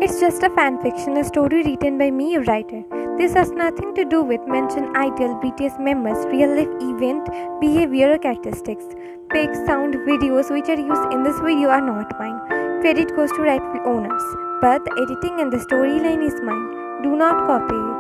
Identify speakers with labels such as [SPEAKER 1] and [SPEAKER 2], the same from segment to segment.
[SPEAKER 1] It's just a fanfiction, a story written by me, a writer. This has nothing to do with mentioned ideal BTS members, real life event, behavior or characteristics. Pics, sound, videos which are used in this video are not mine. Credit goes to rightful owners. But the editing and the storyline is mine. Do not copy it.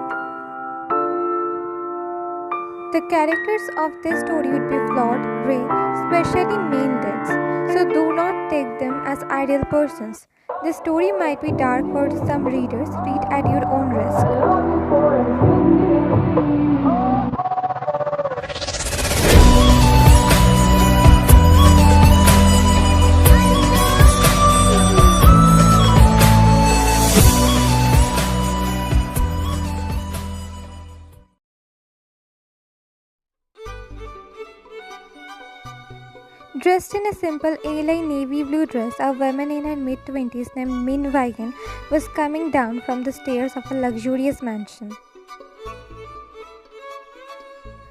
[SPEAKER 1] The characters of this story would be flawed, grey, especially main deaths, so do not take them as ideal persons. The story might be dark for some readers. Read at your own risk. Dressed in a simple A-line navy blue dress, a woman in her mid-20s named Min Waigen was coming down from the stairs of a luxurious mansion.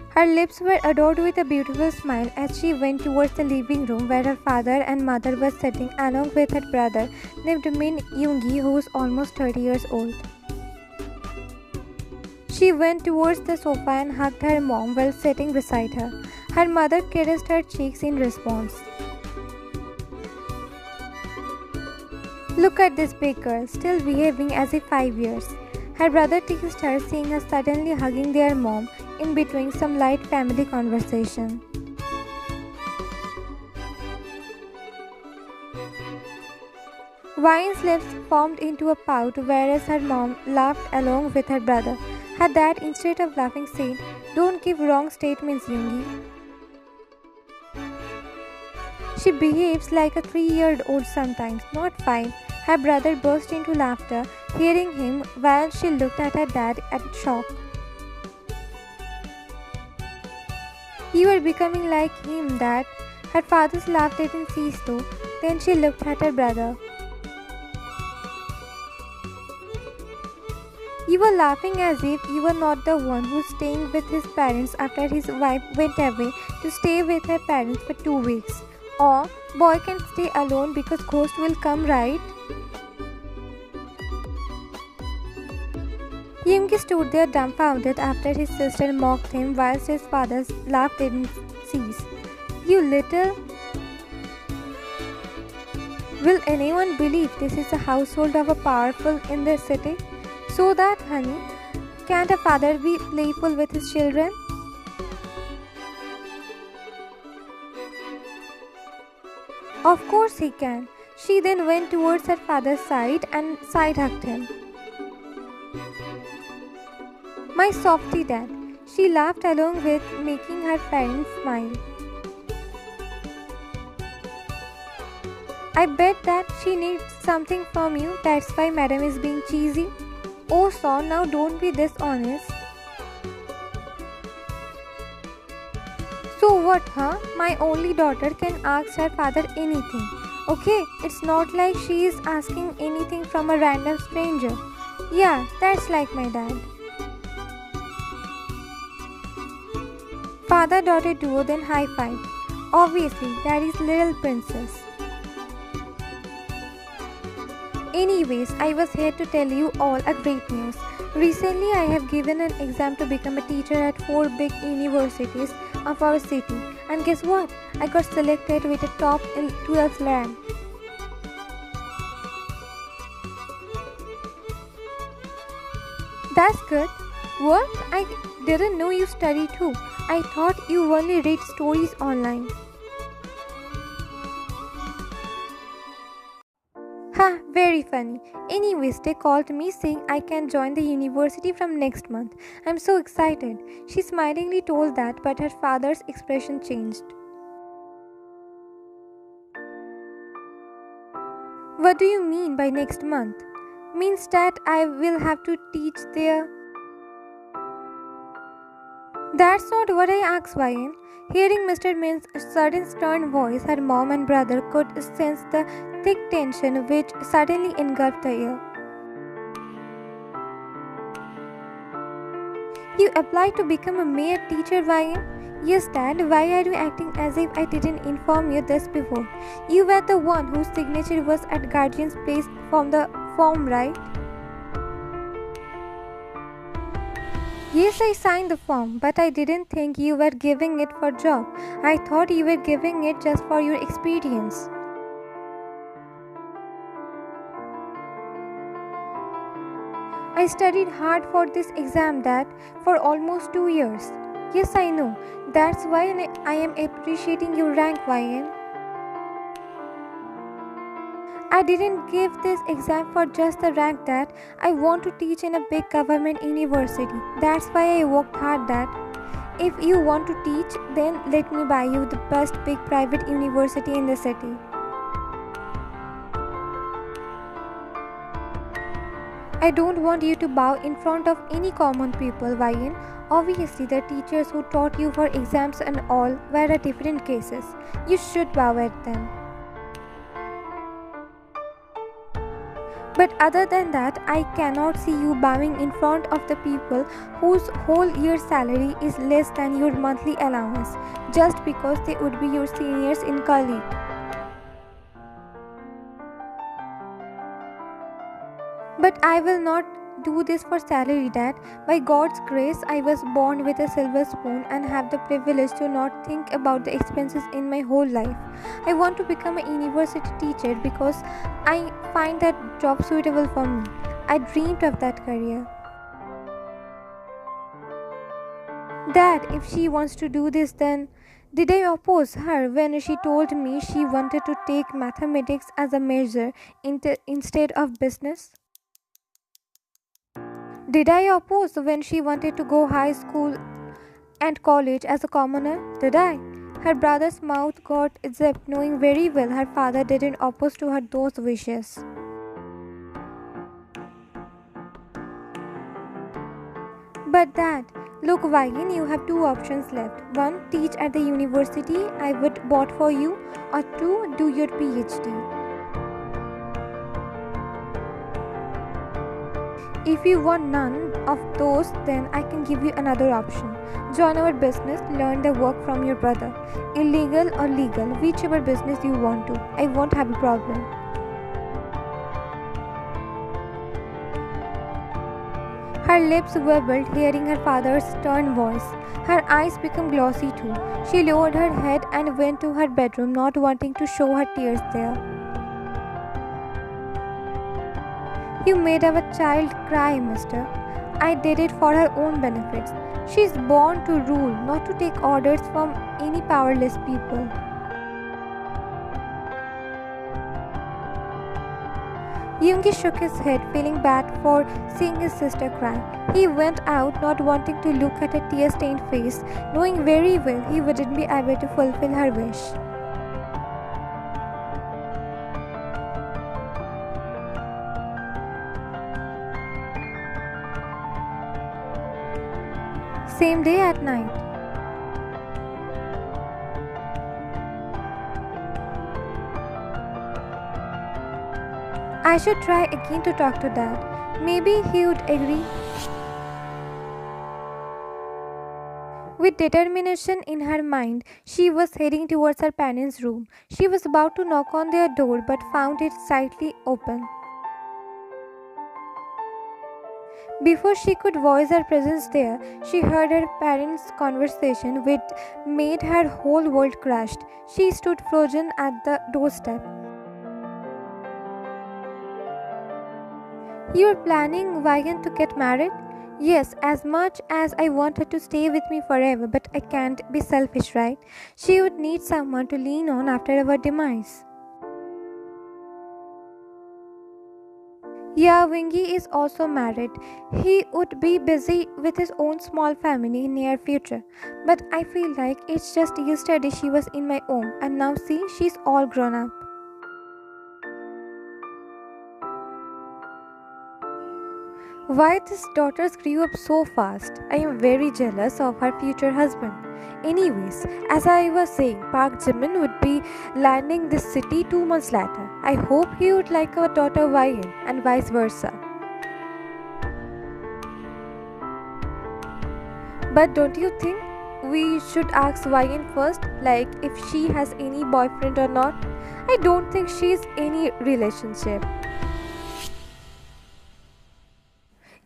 [SPEAKER 1] Her lips were adorned with a beautiful smile as she went towards the living room where her father and mother were sitting along with her brother named Min Yoongi, who was almost 30 years old. She went towards the sofa and hugged her mom while sitting beside her. Her mother caressed her cheeks in response. Look at this big girl, still behaving as if 5 years. Her brother teased her, seeing her suddenly hugging their mom in between some light family conversation. Vine's lips formed into a pout, whereas her mom laughed along with her brother. Her dad, instead of laughing, said, "Don't give wrong statements, Yoongi. She behaves like a 3-year-old sometimes, not 5. Her brother burst into laughter, hearing him, while she looked at her dad in shock. "You are becoming like him, Dad." Her father's laugh didn't cease though. Then she looked at her brother. "You were laughing as if you were not the one who's staying with his parents after his wife went away to stay with her parents for 2 weeks. Or, boy can stay alone because ghost will come, right?" Yoongi stood there dumbfounded after his sister mocked him whilst his father's laugh didn't cease. "You little..." Will anyone believe this is a household of a powerful in the city? So that, honey, can't a father be playful with his children? Of course he can. She then went towards her father's side and side-hugged him. "My softy dad." She laughed along with, making her parents smile. "I bet that she needs something from you. That's why madam is being cheesy." "Oh, son, now don't be dishonest." "So what, huh? My only daughter can ask her father anything. Okay, it's not like she is asking anything from a random stranger." "Yeah, that's like my dad." Father-daughter duo then high-fived. Obviously, daddy's little princess. Anyways, I was here to tell you all a great news. Recently, I have given an exam to become a teacher at 4 big universities of our city. And guess what? I got selected with a top 12th rank. That's good. What? I didn't know you study too. I thought you only read stories online. Ha, very funny. Anyways, they called me saying I can join the university from next month. I'm so excited. She smilingly told that, but her father's expression changed. "What do you mean by next month?" "Means that I will have to teach there." "That's not what I asked, Ryan." Hearing Mr. Min's sudden stern voice, her mom and brother could sense the thick tension which suddenly engulfed the air. "You applied to become a male teacher, Ryan?" "Yes, Dad. Why are you acting as if I didn't inform you this before? You were the one whose signature was at Guardian's place from the form, right? Yes, I signed the form, but I didn't think you were giving it for job. I thought you were giving it just for your experience. I studied hard for this exam, Dad, for almost 2 years. Yes, I know. That's why I am appreciating your rank, YN. I didn't give this exam for just the rank, Dad. I want to teach in a big government university. That's why I worked hard, Dad. If you want to teach, then let me buy you the best big private university in the city. I don't want you to bow in front of any common people, YN. Obviously, the teachers who taught you for exams and all were a different cases. You should bow at them. But other than that, I cannot see you bowing in front of the people whose whole year's salary is less than your monthly allowance, just because they would be your seniors in college. But I will not do this for salary, Dad. By God's grace, I was born with a silver spoon and have the privilege to not think about the expenses in my whole life. I want to become a university teacher because I find that job suitable for me. I dreamed of that career. Dad, if she wants to do this, then did I oppose her when she told me she wanted to take mathematics as a major instead of business? Did I oppose when she wanted to go high school and college as a commoner? Did I? Her brother's mouth got zipped, knowing very well her father didn't oppose to her those wishes. But Dad, look, YN, you have two options left. One, teach at the university I would bought for you, or two, do your PhD. If you want none of those, then I can give you another option. Join our business, learn the work from your brother. Illegal or legal, whichever business you want to. I won't have a problem. Her lips wobbled, hearing her father's stern voice. Her eyes became glossy too. She lowered her head and went to her bedroom, not wanting to show her tears there. You made our child cry, mister. I did it for her own benefits. She is born to rule, not to take orders from any powerless people. Yoongi shook his head, feeling bad for seeing his sister cry. He went out, not wanting to look at her tear-stained face, knowing very well he wouldn't be able to fulfill her wish. Same day at night. I should try again to talk to Dad. Maybe he would agree. With determination in her mind, she was heading towards her parents' room. She was about to knock on their door but found it slightly open. Before she could voice her presence there, she heard her parents' conversation, which made her whole world crashed. She stood frozen at the doorstep. You are planning YN to get married? Yes, as much as I want her to stay with me forever, but I can't be selfish, right? She would need someone to lean on after our demise. Yeah, Wingy is also married. He would be busy with his own small family in near future. But I feel like it's just yesterday she was in my home, and now see, she's all grown up. Why this daughter grew up so fast? I am very jealous of her future husband. Anyways, as I was saying, Park Jimin would be landing this city 2 months later. I hope he would like our daughter YN and vice versa. But don't you think we should ask YN first, like if she has any boyfriend or not? I don't think she's any relationship.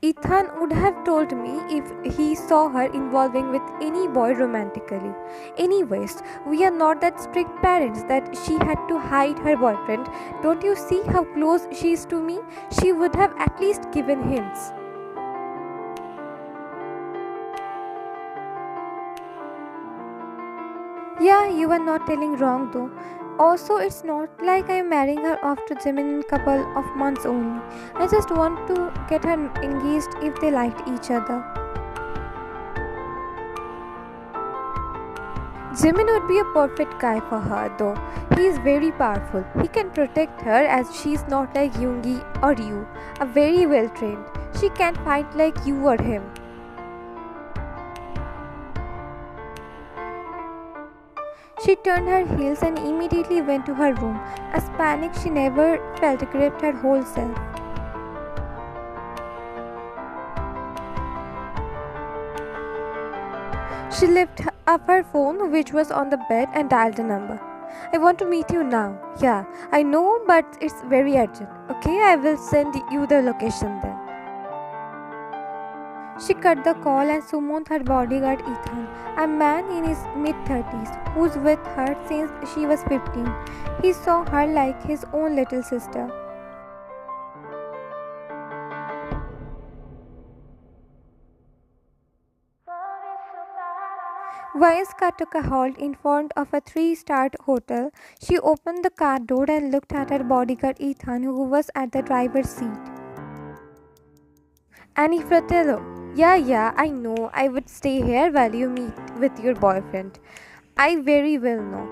[SPEAKER 1] Ethan would have told me if he saw her involving with any boy romantically. Anyways, we are not that strict parents that she had to hide her boyfriend. Don't you see how close she is to me? She would have at least given hints. Yeah, you are not telling wrong though. Also, it's not like I'm marrying her off to Jimin in a couple of months only. I just want to get her engaged if they liked each other. Jimin would be a perfect guy for her though. He is very powerful. He can protect her as she's not like Yoongi or you, a very well trained. She can't fight like you or him. She turned her heels and immediately went to her room. A panic she never felt gripped her whole self. She lifted up her phone, which was on the bed, and dialed a number. I want to meet you now. Yeah, I know, but it's very urgent. Okay, I will send you the location then. She cut the call and summoned her bodyguard Ethan, a man in his mid-30s, who's with her since she was 15. He saw her like his own little sister. Vaiska took a halt in front of a 3-star hotel. She opened the car door and looked at her bodyguard Ethan, who was at the driver's seat. Annie Fratello. Yeah, I know. I would stay here while you meet with your boyfriend. I very well know.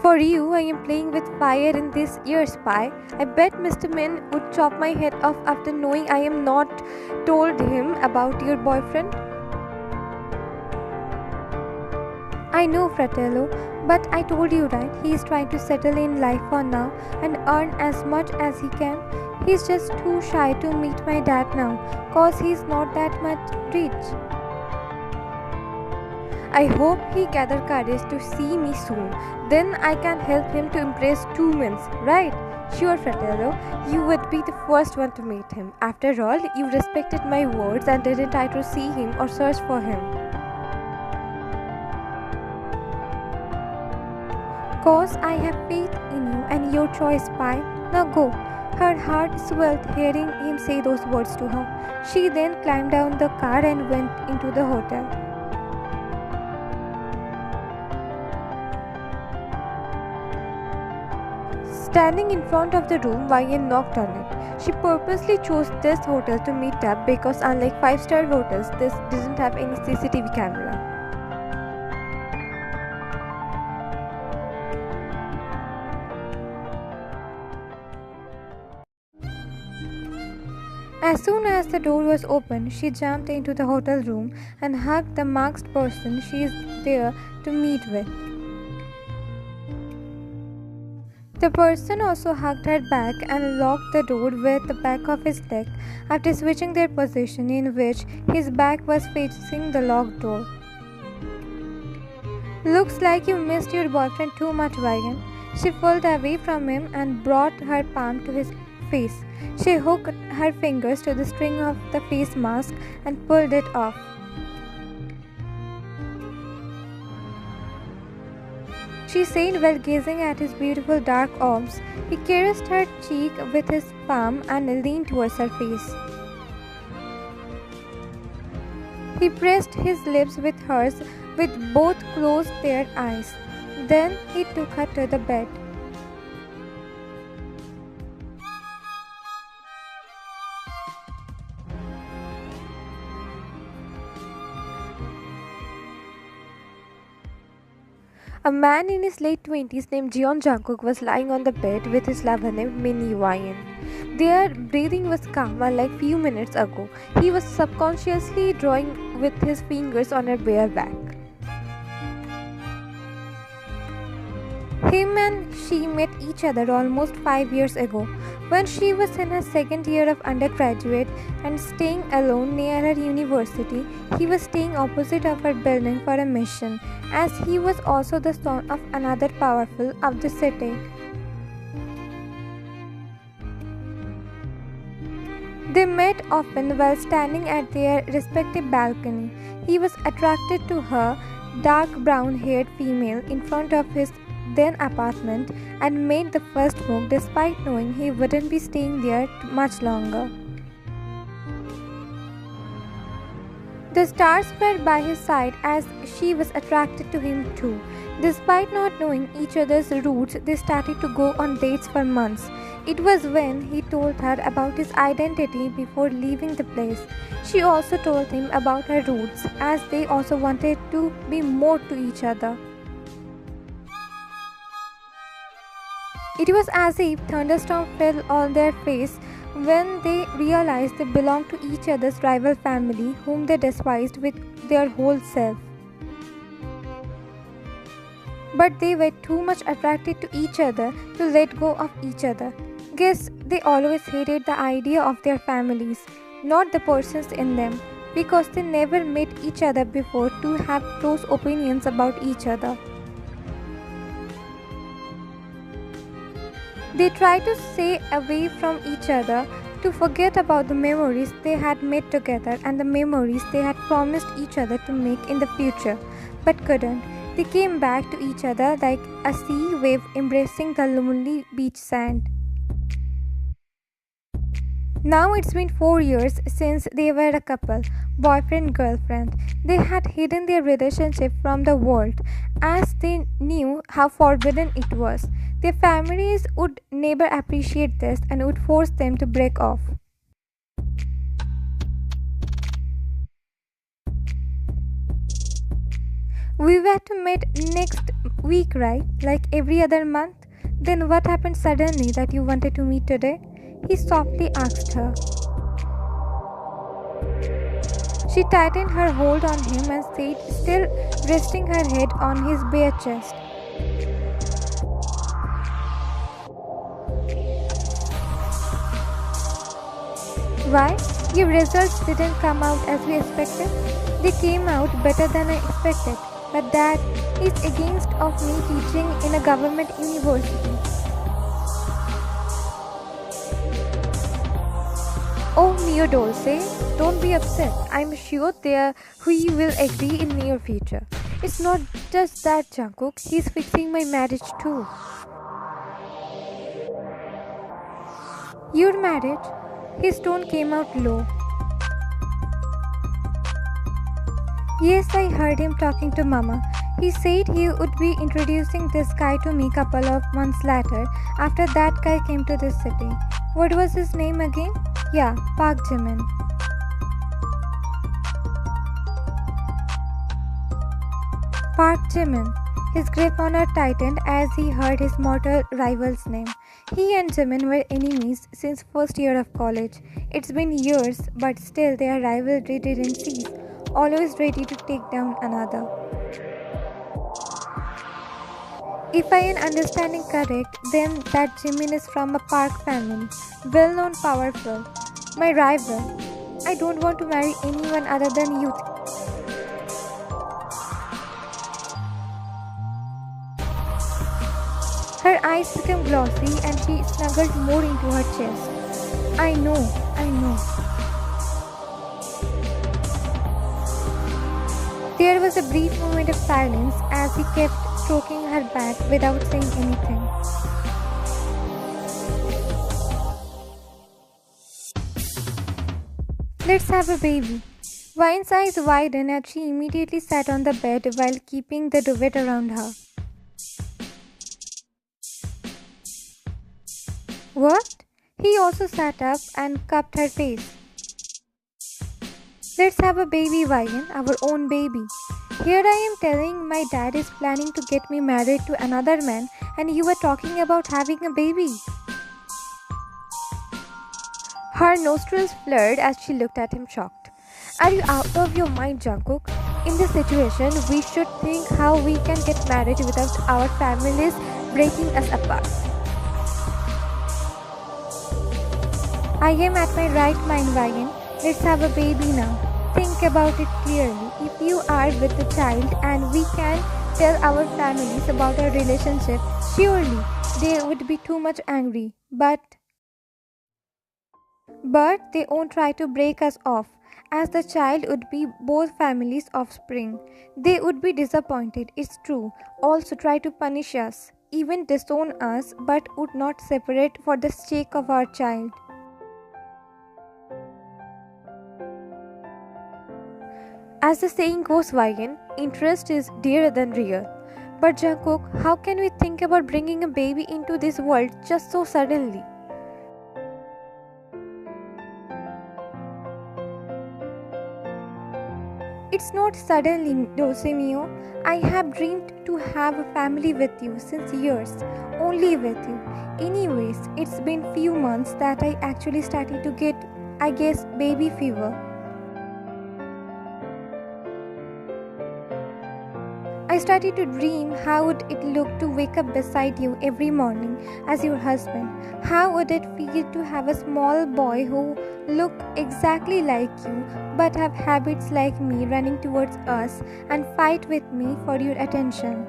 [SPEAKER 1] For you, I am playing with fire in this year, spy. I bet Mr. Min would chop my head off after knowing I am not told him about your boyfriend. I know, Fratello, but I told you, right? He is trying to settle in life for now and earn as much as he can. He's just too shy to meet my dad now, cause he's not that much rich. I hope he gather courage to see me soon. Then I can help him to impress 2 men, right? Sure, Fratello, you would be the first one to meet him. After all, you respected my words and didn't try to see him or search for him. Cause I have faith in you and your choice, spy. Now go. Her heart swelled hearing him say those words to her. She then climbed down the car and went into the hotel. Standing in front of the room, Ryan knocked on it. She purposely chose this hotel to meet up because unlike 5-star hotels, this didn't have any CCTV camera. As soon as the door was open, she jumped into the hotel room and hugged the masked person she is there to meet with. The person also hugged her back and locked the door with the back of his leg after switching their position, in which his back was facing the locked door. Looks like you missed your boyfriend too much, Ryan. She pulled away from him and brought her palm to his face. She hooked her fingers to the string of the face mask and pulled it off. She said while gazing at his beautiful dark orbs. He caressed her cheek with his palm and leaned towards her face. He pressed his lips with hers with both closed their eyes. Then he took her to the bed. A man in his late 20s named Jungkook was lying on the bed with his lover named Minnie Ryan. Their breathing was calm unlike few minutes ago. He was subconsciously drawing with his fingers on her bare back. Him and she met each other almost 5 years ago, when she was in her second year of undergraduate and staying alone near her university. He was staying opposite of her building for a mission, as he was also the son of another powerful of the city. They met often while standing at their respective balcony. He was attracted to her dark brown-haired female in front of his then apartment and made the first move despite knowing he wouldn't be staying there much longer. The stars were by his side as she was attracted to him too. Despite not knowing each other's roots, they started to go on dates for months. It was when he told her about his identity before leaving the place. She also told him about her roots as they also wanted to be more to each other. It was as if thunderstorm fell on their face when they realized they belonged to each other's rival family whom they despised with their whole self. But they were too much attracted to each other to let go of each other. Guess they always hated the idea of their families, not the persons in them, because they never met each other before to have close opinions about each other. They tried to stay away from each other to forget about the memories they had made together and the memories they had promised each other to make in the future, but couldn't. They came back to each other like a sea wave embracing the lonely beach sand. Now it's been 4 years since they were a couple, boyfriend-girlfriend. They had hidden their relationship from the world as they knew how forbidden it was. Their families would never appreciate this and would force them to break off. We were to meet next week, right? Like every other month? Then what happened suddenly that you wanted to meet today? He softly asked her. She tightened her hold on him and said, still resting her head on his bare chest. Why? Your results didn't come out as we expected. They came out better than I expected. But that is against of me teaching in a government university. Oh, mio dolce, don't be upset. I'm sure we will agree in near future. It's not just that, Jungkook. He's fixing my marriage too. Your marriage? His tone came out low. Yes, I heard him talking to Mama. He said he would be introducing this guy to me couple of months later after that guy came to this city. What was his name again? Yeah, Park Jimin. Park Jimin. His grip on her tightened as he heard his mortal rival's name. He and Jimin were enemies since first year of college. It's been years, but still their rivalry didn't cease, always ready to take down another. If I am understanding correct, then that Jimin is from a Park family, well-known, powerful. My rival. I don't want to marry anyone other than you. Her eyes became glossy and she snuggled more into her chest. I know. There was a brief moment of silence as he kept stroking her back without saying anything. Let's have a baby. Vine's eyes widened and she immediately sat on the bed while keeping the duvet around her. What? He also sat up and cupped her face. Let's have a baby, Vine, our own baby. Here I am telling my dad is planning to get me married to another man and you were talking about having a baby. Her nostrils flared as she looked at him shocked. Are you out of your mind, Jungkook? In this situation, we should think how we can get married without our families breaking us apart. I am at my right mind, Vine. Let's have a baby now. Think about it clearly. If you are with the child and we can tell our families about our relationship, surely they would be too much angry. But But they won't try to break us off, as the child would be both families' offspring. They would be disappointed, it's true, also try to punish us, even disown us, but would not separate for the sake of our child. As the saying goes, Vayan, interest is dearer than real. But Jungkook, how can we think about bringing a baby into this world just so suddenly? It's not suddenly, Dulce mio. I have dreamed to have a family with you since years, only with you. Anyways, it's been few months that I actually started to get, I guess, baby fever. I started to dream how would it look to wake up beside you every morning as your husband. How would it feel to have a small boy who look exactly like you but have habits like me running towards us and fight with me for your attention.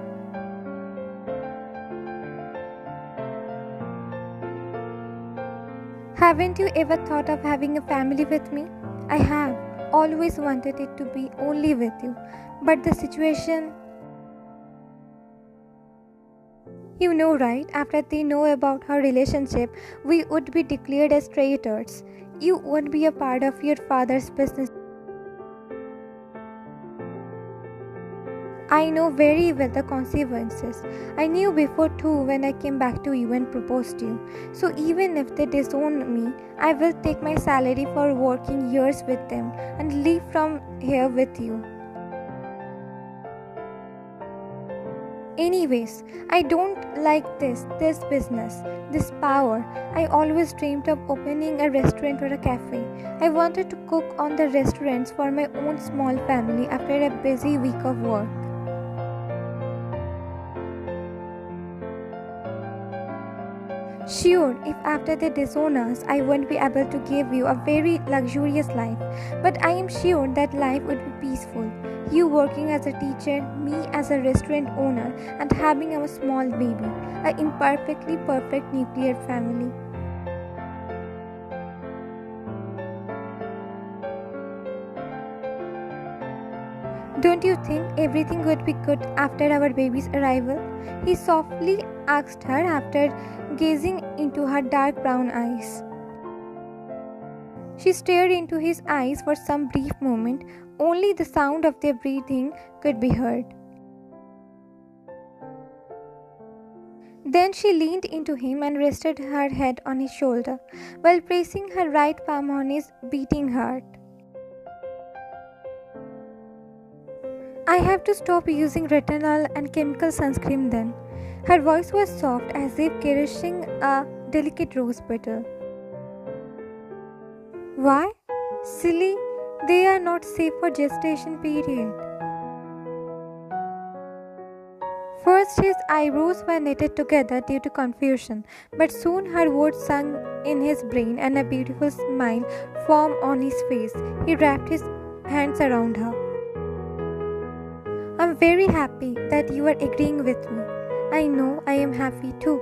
[SPEAKER 1] Haven't you ever thought of having a family with me? I have always wanted it to be only with you, but the situation, you know, right? After they know about our relationship, we would be declared as traitors. You won't be a part of your father's business. I know very well the consequences. I knew before too when I came back to you and proposed to you. So even if they disown me, I will take my salary for working years with them and leave from here with you. Anyways, I don't like this business, this power. I always dreamed of opening a restaurant or a cafe. I wanted to cook on the restaurants for my own small family after a busy week of work. Sure, if after they disown us, I won't be able to give you a very luxurious life, but I am sure that life would be peaceful. You working as a teacher, me as a restaurant owner, and having a small baby, an imperfectly perfect nuclear family. Don't you think everything would be good after our baby's arrival? He softly asked her after gazing into her dark brown eyes. She stared into his eyes for some brief moment. Only the sound of their breathing could be heard. Then she leaned into him and rested her head on his shoulder, while placing her right palm on his beating heart. I have to stop using retinol and chemical sunscreen then. Her voice was soft as if caressing a delicate rose petal. Why? Silly, they are not safe for gestation period. First his eyebrows were knitted together due to confusion, but soon her words sunk in his brain and a beautiful smile formed on his face. He wrapped his hands around her. I'm very happy that you are agreeing with me. I know I am happy too.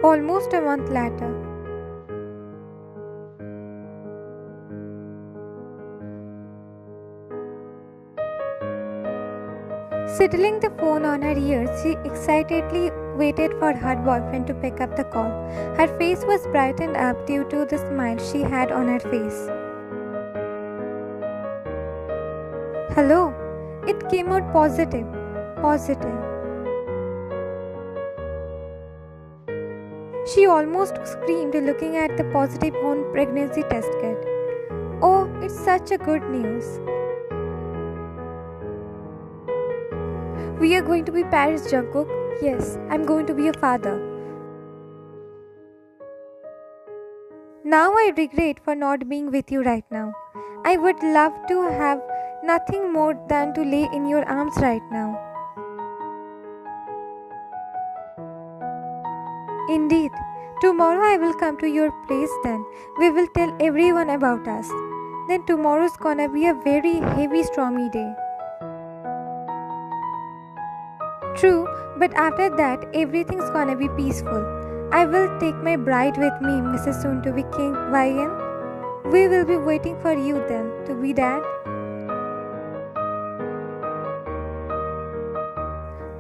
[SPEAKER 1] Almost a month later. Settling the phone on her ears, she excitedly waited for her boyfriend to pick up the call. Her face was brightened up due to the smile she had on her face. Hello. It came out positive. Positive. She almost screamed looking at the positive home pregnancy test kit. Oh, it's such a good news. We are going to be parents, Jungkook. Yes, I'm going to be a father. Now I regret for not being with you right now. I would love to have nothing more than to lay in your arms right now. Indeed. Tomorrow I will come to your place then. We will tell everyone about us. Then tomorrow's gonna be a very heavy stormy day. True, but after that, everything's gonna be peaceful. I will take my bride with me, Mrs. Soon to be King Vian. We will be waiting for you then, to be dad.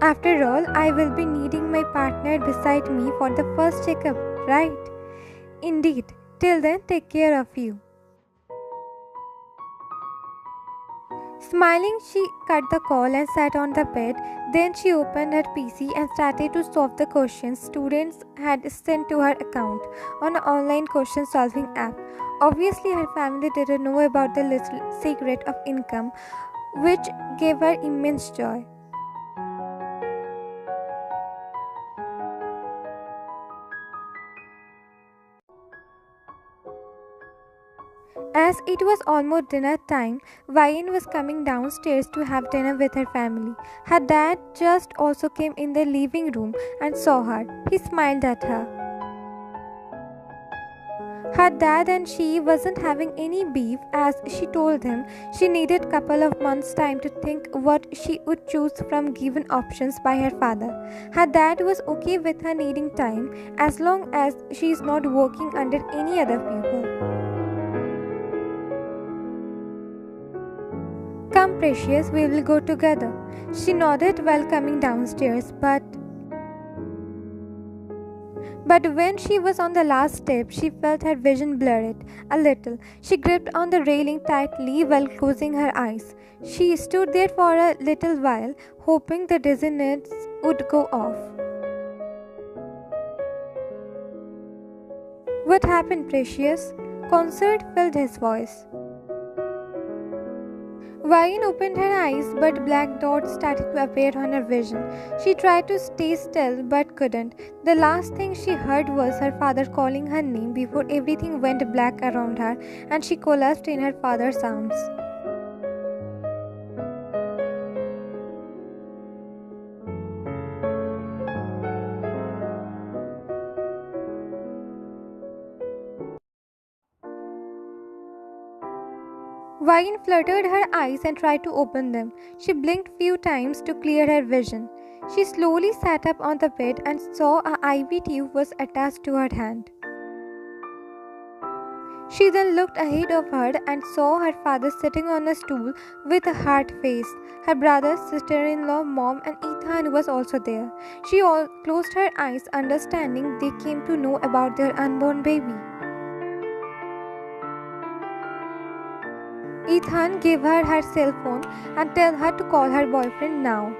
[SPEAKER 1] After all, I will be needing my partner beside me for the first checkup, right? Indeed. Till then, take care of you. Smiling, she cut the call and sat on the bed. Then she opened her PC and started to solve the questions students had sent to her account on an online question solving app. Obviously, her family didn't know about the little secret of income, which gave her immense joy. As it was almost dinner time, Vian was coming downstairs to have dinner with her family. Her dad just also came in the living room and saw her. He smiled at her. Her dad and she wasn't having any beef, as she told him she needed couple of months' time to think what she would choose from given options by her father. Her dad was okay with her needing time as long as she is not working under any other people. Come, precious, we will go together. She nodded while coming downstairs, but when she was on the last step, she felt her vision blurred a little. She gripped on the railing tightly while closing her eyes. She stood there for a little while, hoping the dizziness would go off. What happened, precious? Concern filled his voice. Vian opened her eyes, but black dots started to appear on her vision. She tried to stay still, but couldn't. The last thing she heard was her father calling her name before everything went black around her, and she collapsed in her father's arms. Vian fluttered her eyes and tried to open them. She blinked few times to clear her vision. She slowly sat up on the bed and saw a IV tube was attached to her hand. She then looked ahead of her and saw her father sitting on a stool with a hard face. Her brother, sister-in-law, mom and Ethan was also there. She closed her eyes, understanding they came to know about their unborn baby. Ethan gave her her cell phone and told her to call her boyfriend now.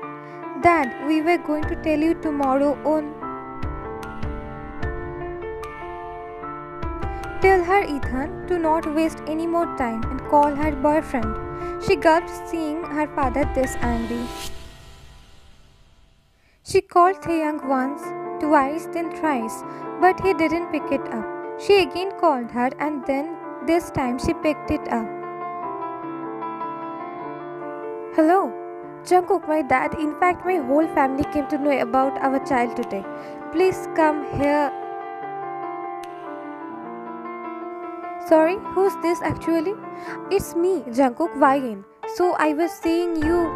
[SPEAKER 1] Dad, we were going to tell you tomorrow on. Tell her, Ethan, to not waste any more time and call her boyfriend. She gulped, seeing her father this angry. She called Taehyung once, twice, then thrice, but he didn't pick it up. She again called her and then this time she picked it up. Hello, Jungkook, my dad. In fact, my whole family came to know about our child today. Please come here. Sorry, who's this actually? It's me, Jungkook Vian. So I was saying you.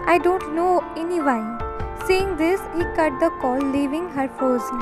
[SPEAKER 1] I don't know any Vian. Saying this, he cut the call, leaving her frozen.